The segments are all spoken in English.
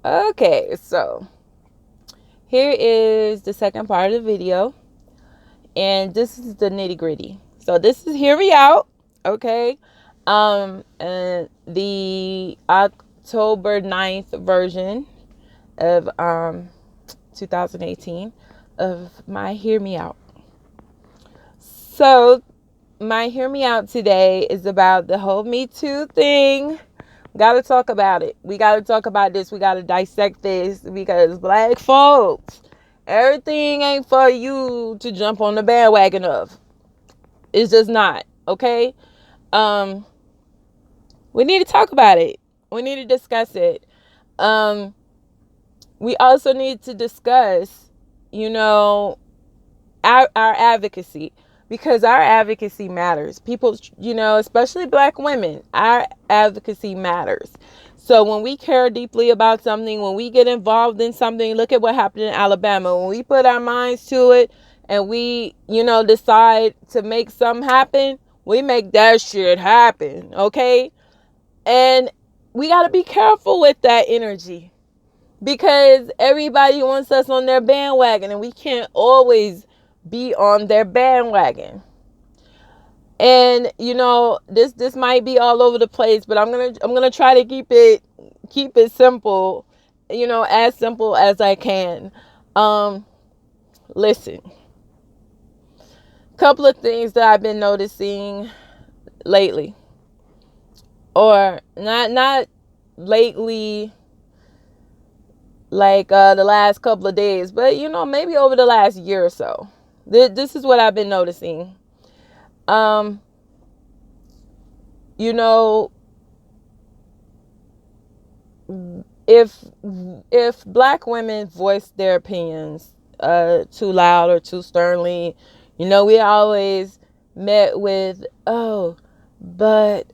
Okay, so here is the second part of the video, and this is the nitty gritty. So this is hear me out, okay? And the October 9th version of 2018 of my hear me out. So my hear me out today is about the whole Me Too thing. Gotta talk about it. We gotta talk about this. We gotta dissect this because black folks, everything ain't for you to jump on the bandwagon of. It's just not. Okay? Um, we need to talk about it. We need to discuss it. Um, we also need to discuss, you know, our advocacy, because our advocacy matters. People, especially black women, our advocacy matters. So when we care deeply about something, when we get involved in something, look at what happened in Alabama. When we put our minds to it and we, decide to make something happen, we make that shit happen, okay? And we got to be careful with that energy, because everybody wants us on their bandwagon and we can't always be on their bandwagon. And this might be all over the place, but I'm gonna try to keep it simple, as simple as I can. Listen, couple of things that I've been noticing lately, or not lately, like the last couple of days, but maybe over the last year or so. This is what I've been noticing. Um, you know, if black women voice their opinions too loud or too sternly, we always met with, oh, but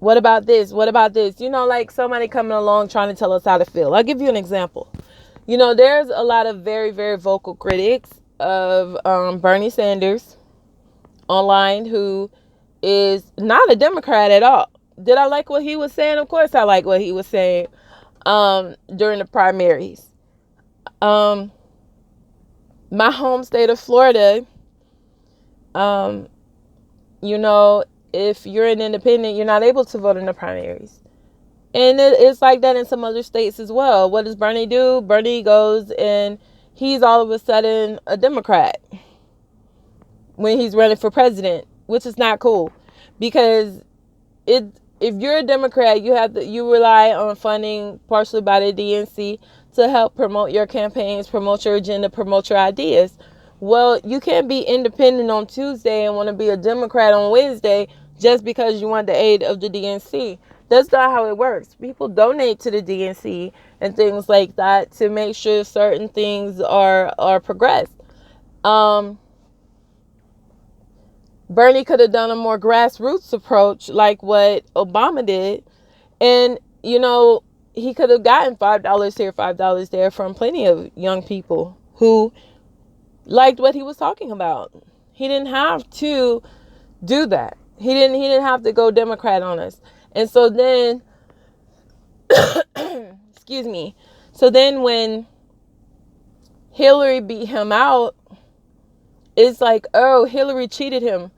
what about this? What about this? Like somebody coming along trying to tell us how to feel. I'll give you an example. There's a lot of very, very vocal critics of Bernie Sanders online who is not a Democrat at all. Did I like what he was saying? Of course I like what he was saying during the primaries. My home state of Florida, um, if you're an independent, you're not able to vote in the primaries. And it's like that in some other states as well. What does Bernie do? Bernie goes and he's all of a sudden a Democrat when he's running for president, which is not cool, because if you're a Democrat, you rely on funding partially by the DNC to help promote your campaigns, promote your agenda, promote your ideas. Well, you can't be independent on Tuesday and want to be a Democrat on Wednesday just because you want the aid of the DNC. That's not how it works. People donate to the DNC and things like that to make sure certain things are progressed. Bernie could have done a more grassroots approach like what Obama did. And, he could have gotten $5 here, $5 there from plenty of young people who liked what he was talking about. He didn't have to do that. He didn't have to go Democrat on us. And so then, excuse me. So then when Hillary beat him out, it's like, oh, Hillary cheated him.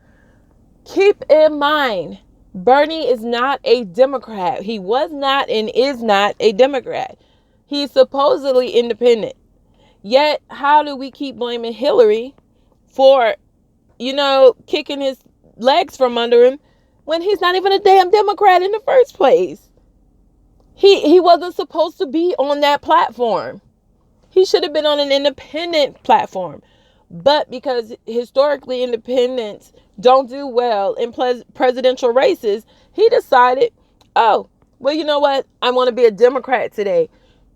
Keep in mind, Bernie is not a Democrat. He was not and is not a Democrat. He's supposedly independent. Yet, how do we keep blaming Hillary for, kicking his legs from under him when he's not even a damn Democrat in the first place? He wasn't supposed to be on that platform. He should have been on an independent platform. But because historically independents don't do well in presidential races, he decided, oh, well, you know what? I want to be a Democrat today.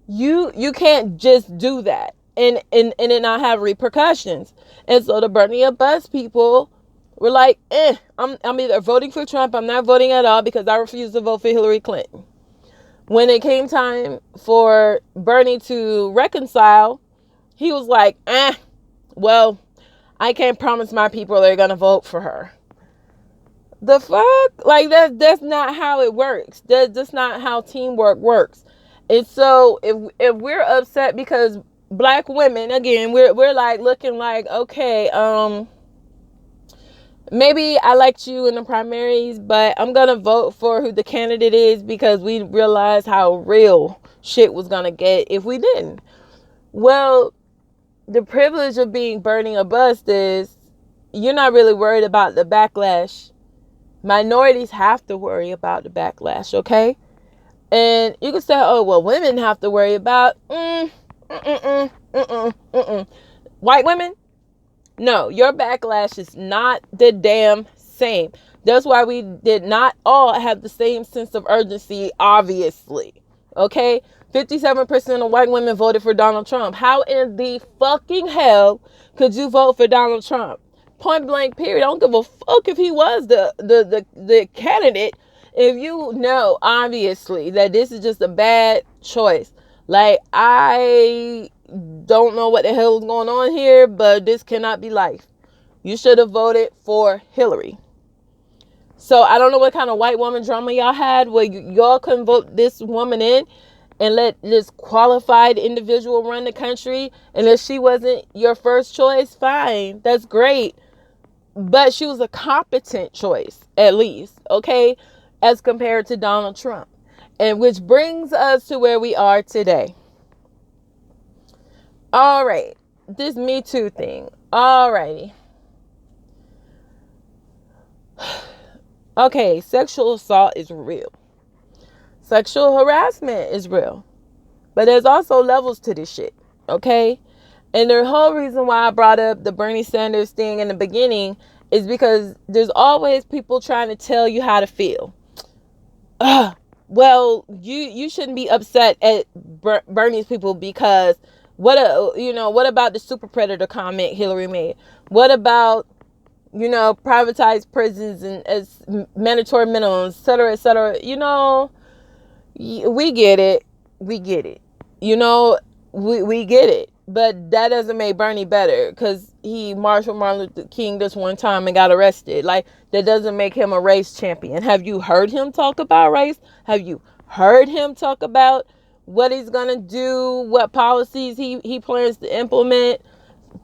You can't just do that and it not have repercussions. And so the Bernie or Bust people were like, I'm either voting for Trump, I'm not voting at all because I refuse to vote for Hillary Clinton. When it came time for Bernie to reconcile, he was like, well, I can't promise my people they're going to vote for her. The fuck? Like that's not how it works. That's not how teamwork works. And so if we're upset because black women, again, we're like looking like, okay, maybe I liked you in the primaries, but I'm gonna vote for who the candidate is because we realized how real shit was gonna get if we didn't. Well, the privilege of being burning a bust is you're not really worried about the backlash. Minorities have to worry about the backlash, okay? And you can say, oh, well, women have to worry about white women. No, your backlash is not the damn same. That's why we did not all have the same sense of urgency, obviously. Okay? 57% of white women voted for Donald Trump. How in the fucking hell could you vote for Donald Trump? Point blank period. I don't give a fuck if he was the candidate. If you know, obviously, that this is just a bad choice. Like, I don't know what the hell is going on here, but this cannot be life. You should have voted for Hillary. So I don't know what kind of white woman drama y'all had where y'all couldn't vote this woman in and let this qualified individual run the country. And if she wasn't your first choice, fine, that's great. But she was a competent choice, at least, okay, as compared to Donald Trump. And which brings us to where we are today. All right, this Me Too thing. All righty. Okay, sexual assault is real. Sexual harassment is real. But there's also levels to this shit, okay? And the whole reason why I brought up the Bernie Sanders thing in the beginning is because there's always people trying to tell you how to feel. Well, you shouldn't be upset at Bernie's people because what about the super predator comment Hillary made? What about privatized prisons and as mandatory minimums, et cetera, et cetera? We get it. We get it. We get it. But that doesn't make Bernie better because he marched with Martin Luther King this one time and got arrested. Like, that doesn't make him a race champion. Have you heard him talk about race? Have you heard him talk about what he's going to do, what policies he plans to implement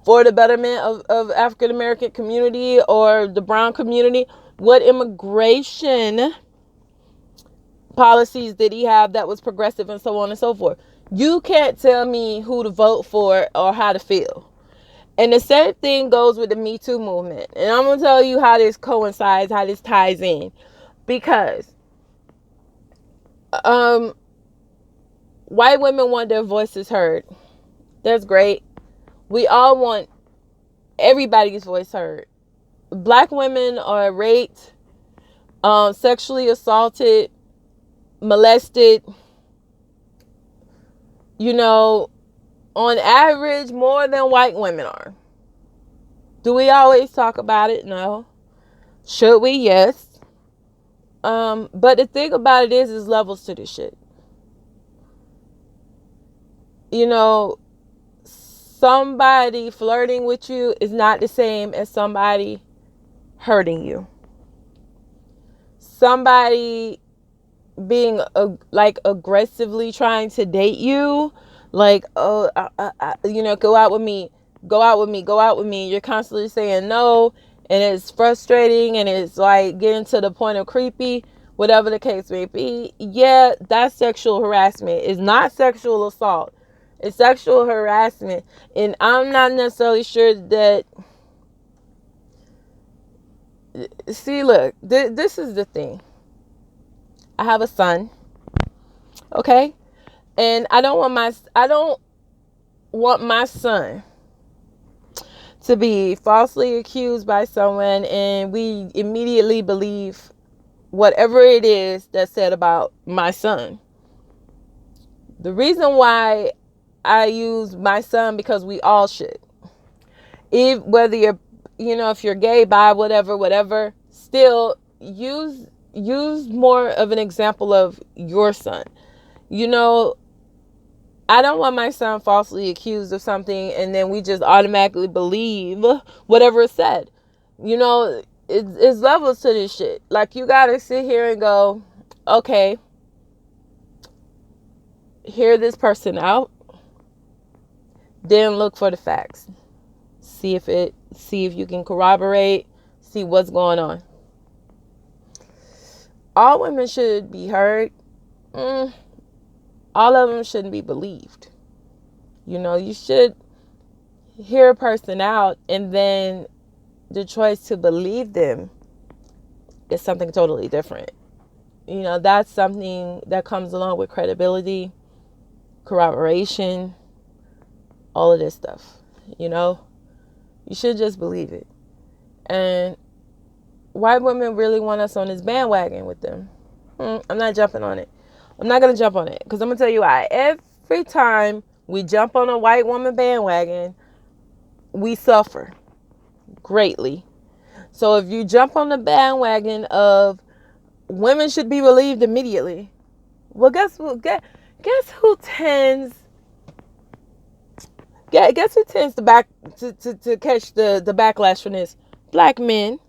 for the betterment of African-American community or the brown community? What immigration policies did he have that was progressive and so on and so forth? You can't tell me who to vote for or how to feel. And the same thing goes with the Me Too movement. And I'm going to tell you how this coincides, how this ties in. Because white women want their voices heard. That's great. We all want everybody's voice heard. Black women are raped, sexually assaulted, molested, on average more than white women are. Do we always talk about it? No. Should we? Yes. But the thing about it is levels to this shit. Somebody flirting with you is not the same as somebody hurting you. Somebody being aggressively trying to date you, like, oh, go out with me, you're constantly saying no, and it's frustrating, and it's like getting to the point of creepy, whatever the case may be. Yeah, that's sexual harassment. It's not sexual assault. It's sexual harassment. And I'm not necessarily sure that, see, look, this is the thing. I have a son, okay? And I don't want my son to be falsely accused by someone and we immediately believe whatever it is that's said about my son. The reason why I use my son, because we all should. Whether you're, if you're gay, bi, whatever, still use more of an example of your son. I don't want my son falsely accused of something and then we just automatically believe whatever is said. it's levels to this shit. Like, you gotta sit here and go, okay, hear this person out, then look for the facts. See if you can corroborate, see what's going on. All women should be heard. All of them shouldn't be believed. You should hear a person out, and then the choice to believe them is something totally different. That's something that comes along with credibility, corroboration, all of this stuff. You should just believe it. And white women really want us on this bandwagon with them. I'm not jumping on it. I'm not going to jump on it, because I'm going to tell you why. Every time we jump on a white woman bandwagon, we suffer greatly. So if you jump on the bandwagon of women should be believed immediately, well, guess who tends to catch the backlash from this? Black men.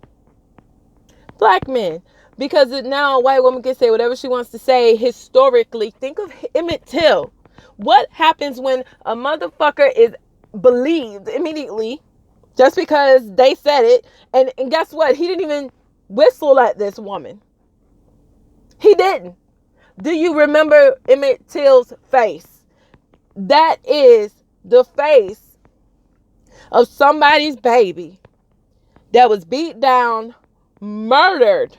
Because now a white woman can say whatever she wants to say. Historically, think of Emmett Till. What happens when a motherfucker is believed immediately just because they said it? And guess what? He didn't even whistle at this woman. He didn't. Do you remember Emmett Till's face? That is the face of somebody's baby that was beat down, murdered.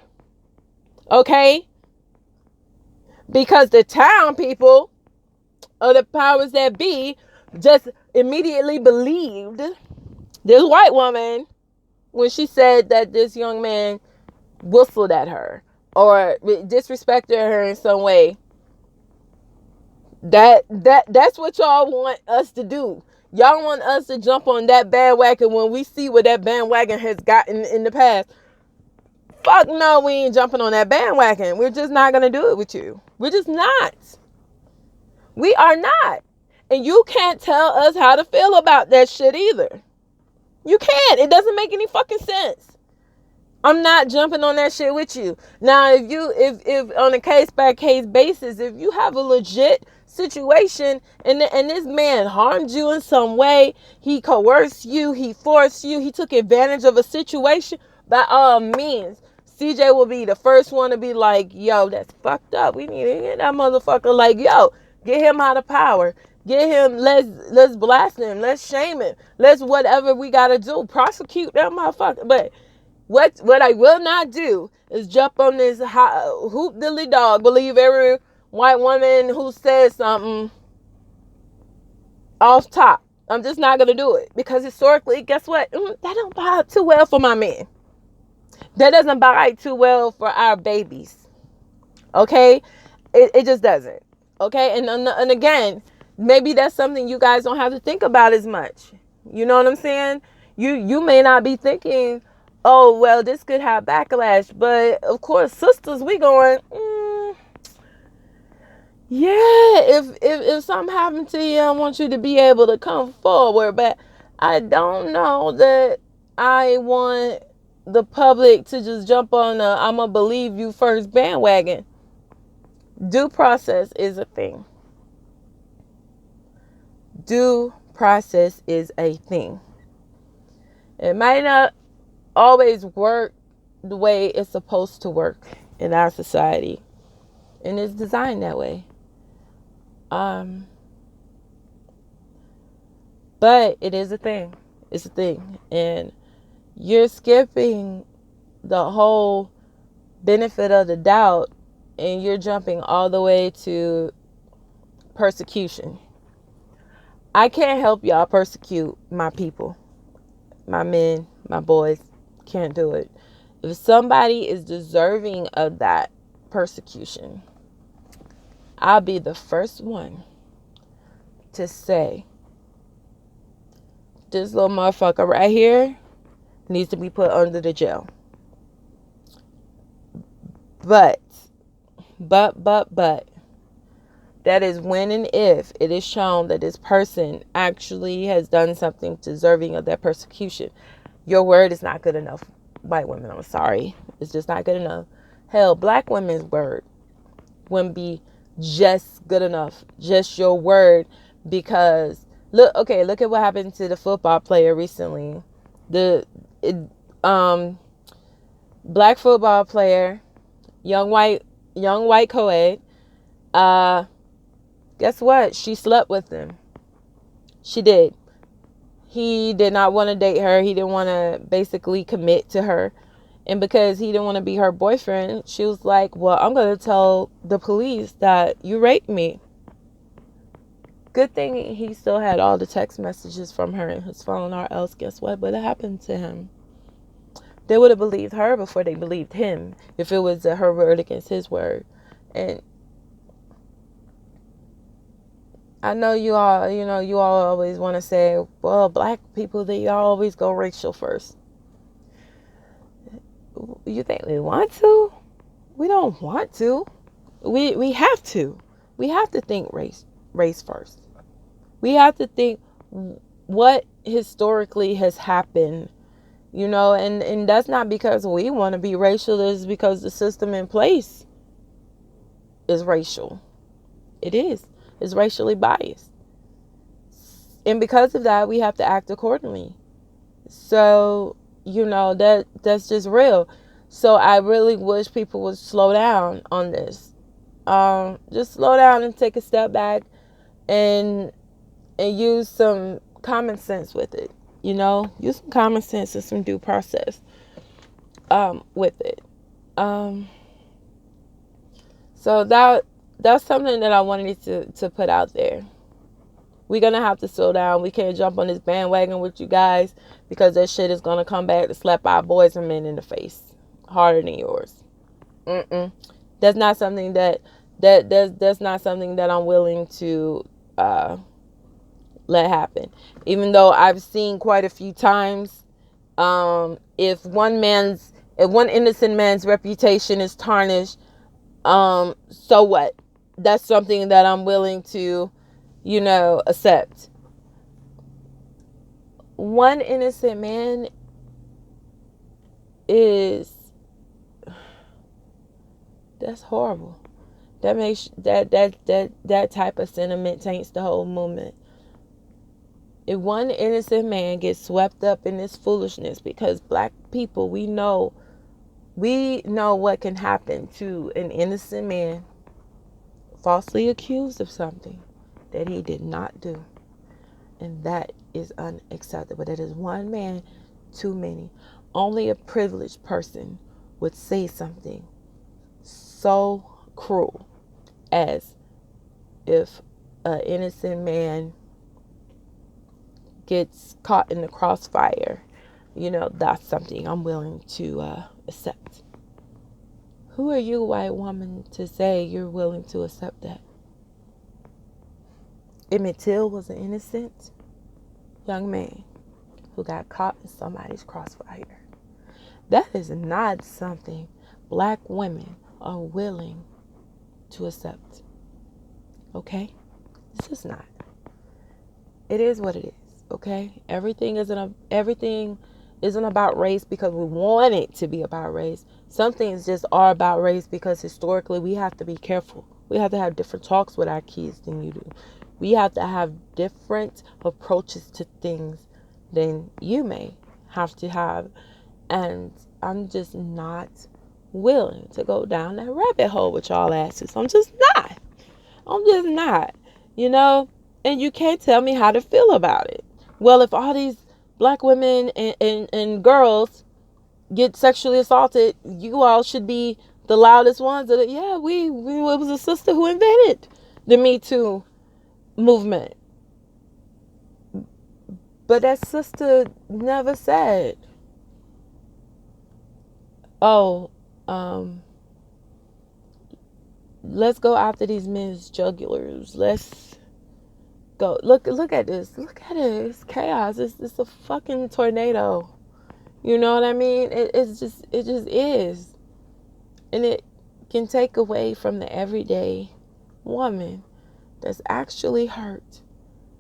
Okay? Because the town people, or the powers that be, just immediately believed this white woman when she said that this young man whistled at her or disrespected her in some way. That's what y'all want us to do. Y'all want us to jump on that bandwagon when we see what that bandwagon has gotten in the past. Fuck no, we ain't jumping on that bandwagon. We're just not going to do it with you. We're just not. We are not. And you can't tell us how to feel about that shit either. You can't. It doesn't make any fucking sense. I'm not jumping on that shit with you. Now, if on a case by case basis, if you have a legit situation and this man harmed you in some way, he coerced you, he forced you, he took advantage of a situation, by all means, CJ will be the first one to be like, yo, that's fucked up. We need to get that motherfucker, like, yo, get him out of power. Get him, let's blast him, let's shame him, let's whatever we gotta do, prosecute that motherfucker. But what I will not do is jump on this hoop dilly dog, believe every white woman who says something off top. I'm just not gonna do it, because historically, guess what? That don't buy too well for my men. That doesn't buy too well for our babies. Okay, it just doesn't. Okay, and again, maybe that's something you guys don't have to think about as much. You know what I'm saying? You may not be thinking, oh, well, this could have backlash. But, of course, sisters, we going, yeah, if something happened to you, I want you to be able to come forward. But I don't know that I want the public to just jump on I'm going to believe you first bandwagon. Due process is a thing. Due process is a thing. It might not always work the way it's supposed to work in our society, and it's designed that way. But it is a thing. It's a thing, and you're skipping the whole benefit of the doubt, and you're jumping all the way to persecution. I can't help y'all persecute my people, my men, my boys. Can't do it. If somebody is deserving of that persecution, I'll be the first one to say, this little motherfucker right here needs to be put under the jail. But, that is when and if it is shown that this person actually has done something deserving of that persecution. Your word is not good enough. white women, I'm sorry. It's just not good enough. Hell, black women's word wouldn't be just good enough. Just your word. Because look at what happened to the football player recently. The black football player, young white co-ed, guess what? She slept with him. She did. He did not want to date her. He didn't want to basically commit to her. And because he didn't want to be her boyfriend, she was like, well, I'm going to tell the police that you raped me. Good thing he still had all the text messages from her in his phone, or else guess what would have happened to him? They would have believed her before they believed him if it was her word against his word. And I know you all always want to say, well, black people, they always go racial first. You think we want to? We don't want to. We have to. We have to think race first. We have to think what historically has happened, and that's not because we want to be racial. It's because the system in place is racial. It is. It's racially biased. And because of that, we have to act accordingly. So, that's just real. So I really wish people would slow down on this. Just slow down and take a step back and use some common sense with it. Use some common sense and some due process with it. So that's something that I wanted to put out there. We're going to have to slow down. We can't jump on this bandwagon with you guys, because that shit is going to come back to slap our boys and men in the face harder than yours. That's not something that's not something that I'm willing to let happen. Even though I've seen quite a few times, if one innocent man's reputation is tarnished, so what? That's something that I'm willing to accept. One innocent man that's horrible. That makes that type of sentiment taints the whole movement. If one innocent man gets swept up in this foolishness, because black people, we know what can happen to an innocent man falsely accused of something that he did not do. And that is unacceptable. That is one man too many. Only a privileged person would say something so cruel as if an innocent man gets caught in the crossfire. That's something I'm willing to accept. Who are you, white woman, to say you're willing to accept that? Emmett Till was an innocent young man who got caught in somebody's crossfire. That is not something black women are willing to accept. Okay? It's just not. It is what it is. Okay? Everything isn't about race because we want it to be about race. Some things just are about race because historically we have to be careful. We have to have different talks with our kids than you do. We have to have different approaches to things than you may have to have. And I'm just not willing to go down that rabbit hole with y'all asses. I'm just not. And you can't tell me how to feel about it. Well, if all these black women and girls get sexually assaulted, you all should be the loudest ones. It was a sister who invented the Me Too movement. But that sister never said, let's go after these men's jugulars. Let's go. Look at this. Look at it. It's chaos. It's a fucking tornado. You know what I mean? It just is. And it can take away from the everyday woman that's actually hurt,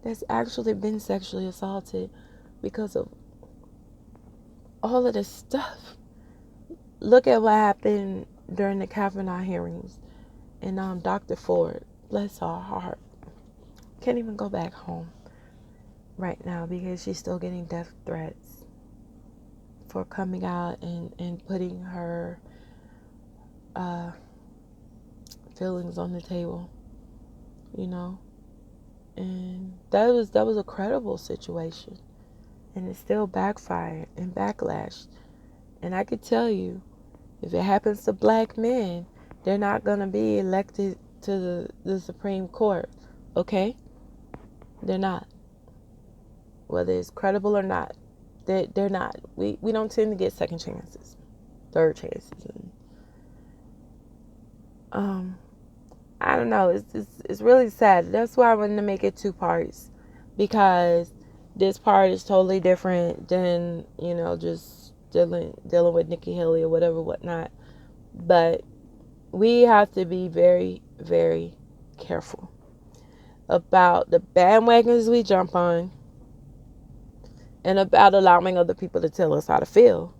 that's actually been sexually assaulted because of all of this stuff Look at what happened during the Kavanaugh hearings. And Dr. Ford, bless her heart, can't even go back home right now because she's still getting death threats for coming out and putting her feelings on the table, you know. And that was a credible situation, and it still backfired and backlashed. And I could tell you, if it happens to black men, they're not going to be elected to the Supreme Court, okay? They're not. Whether it's credible or not, they're not. We don't tend to get second chances, third chances. And, I don't know. It's really sad. That's why I wanted to make it 2 parts, because this part is totally different than, you know, just dealing with Nikki Haley or whatnot. But we have to be very, very careful about the bandwagons we jump on, and about allowing other people to tell us how to feel,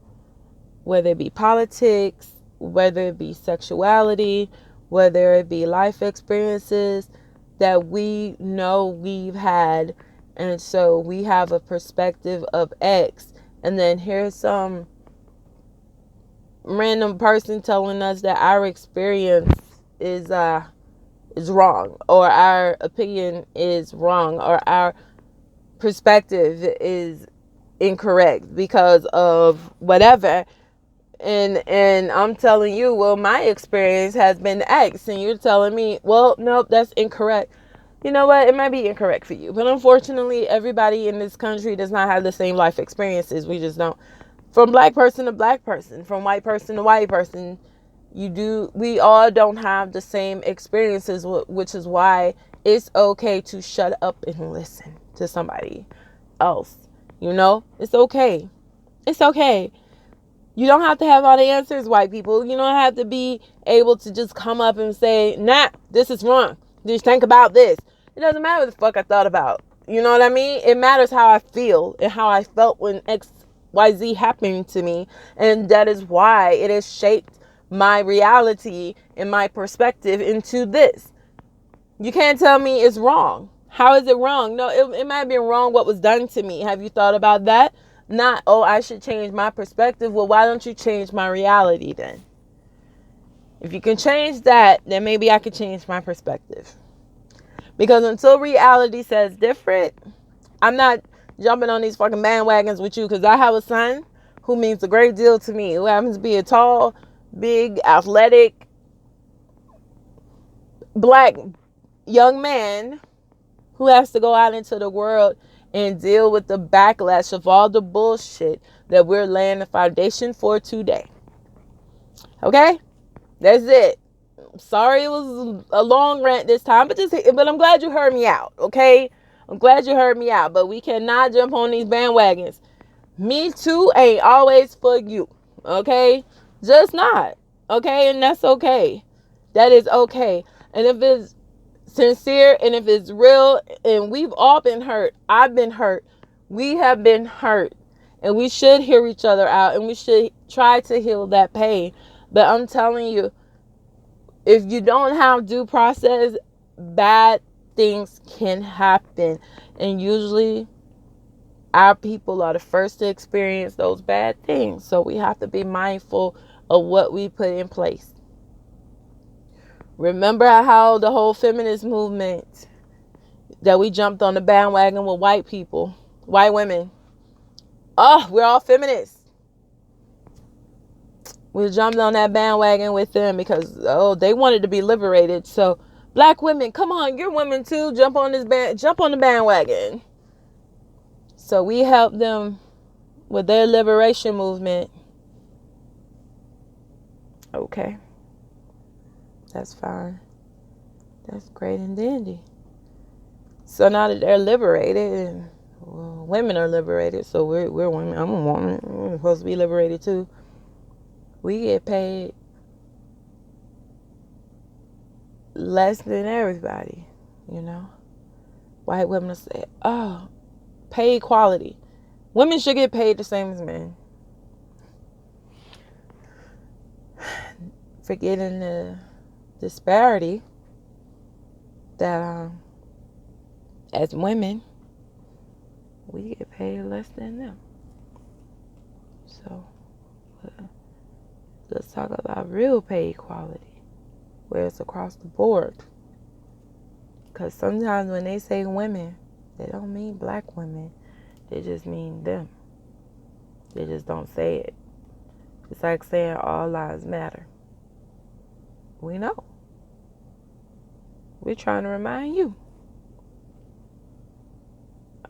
whether it be politics, whether it be sexuality, whether it be life experiences that we know we've had. And so we have a perspective of X, and then here's some random person telling us that our experience is wrong, or our opinion is wrong, or our perspective is incorrect because of whatever. And I'm telling you, well, my experience has been X, and you're telling me, well, nope, that's incorrect. You know what? It might be incorrect for you, but unfortunately, everybody in this country does not have the same life experiences. We just don't. From black person to black person, from white person to white person, we all don't have the same experiences, which is why it's okay to shut up and listen to somebody else. You know, it's okay. It's okay. You don't have to have all the answers, white people. You don't have to be able to just come up and say, nah, this is wrong. Just think about this. It doesn't matter what the fuck I thought about. You know what I mean? It matters how I feel and how I felt when XYZ happened to me. And that is why it has shaped my reality and my perspective into this. You can't tell me it's wrong. How is it wrong? No, it might be wrong what was done to me. Have you thought about that? Not, oh, I should change my perspective. Well, why don't you change my reality then? If you can change that, then maybe I could change my perspective. Because until reality says different, I'm not jumping on these fucking bandwagons with you, because I have a son who means a great deal to me, who happens to be a tall, big, athletic, black young man who has to go out into the world and deal with the backlash of all the bullshit that we're laying the foundation for today. Okay? That's it. Sorry it was a long rant this time, but I'm glad you heard me out, okay? I'm glad you heard me out, but we cannot jump on these bandwagons. Me too ain't always for you, okay? Just not, okay? And that's okay. That is okay. And if it's sincere and if it's real, and we've all been hurt, I've been hurt, we have been hurt, and we should hear each other out, and we should try to heal that pain. But I'm telling you, if you don't have due process, bad things can happen, and usually our people are the first to experience those bad things. So we have to be mindful of what we put in place. Remember how the whole feminist movement, that we jumped on the bandwagon with white people, white women. Oh, we're all feminists. We jumped on that bandwagon with them because, they wanted to be liberated. So black women, come on, you're women too. Jump on the bandwagon. So we helped them with their liberation movement. Okay. That's fine. That's great and dandy. So now that they're liberated, and women are liberated, so we're women. I'm a woman. We're supposed to be liberated too. We get paid less than everybody, you know. White women say, oh, pay equality. Women should get paid the same as men. forgetting the disparity that as women, we get paid less than them. So let's talk about real pay equality, where it's across the board. Because sometimes when they say women, they don't mean black women. They just mean them. They just don't say it. It's like saying all lives matter. We know. We're trying to remind you.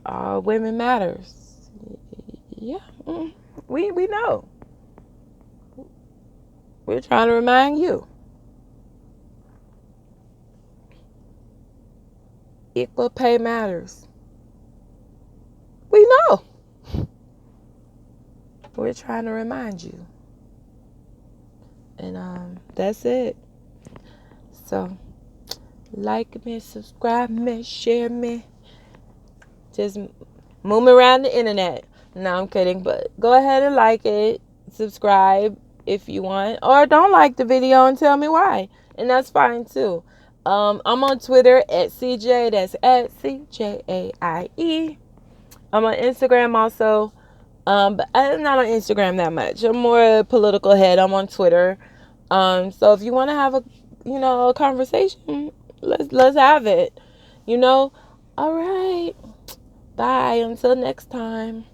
All women matters. Yeah, we know. We're trying to remind you. Equal pay matters. We know. We're trying to remind you. And that's it. So, like me, subscribe me, share me. Just move me around the internet. No, I'm kidding. But go ahead and like it. Subscribe if you want. Or don't like the video and tell me why. And that's fine too. I'm on Twitter at CJ. That's at CJAIE. I'm on Instagram also. But I'm not on Instagram that much. I'm more a political head. I'm on Twitter. So if you want to have a conversation, let's have it. All right. Bye. Until next time.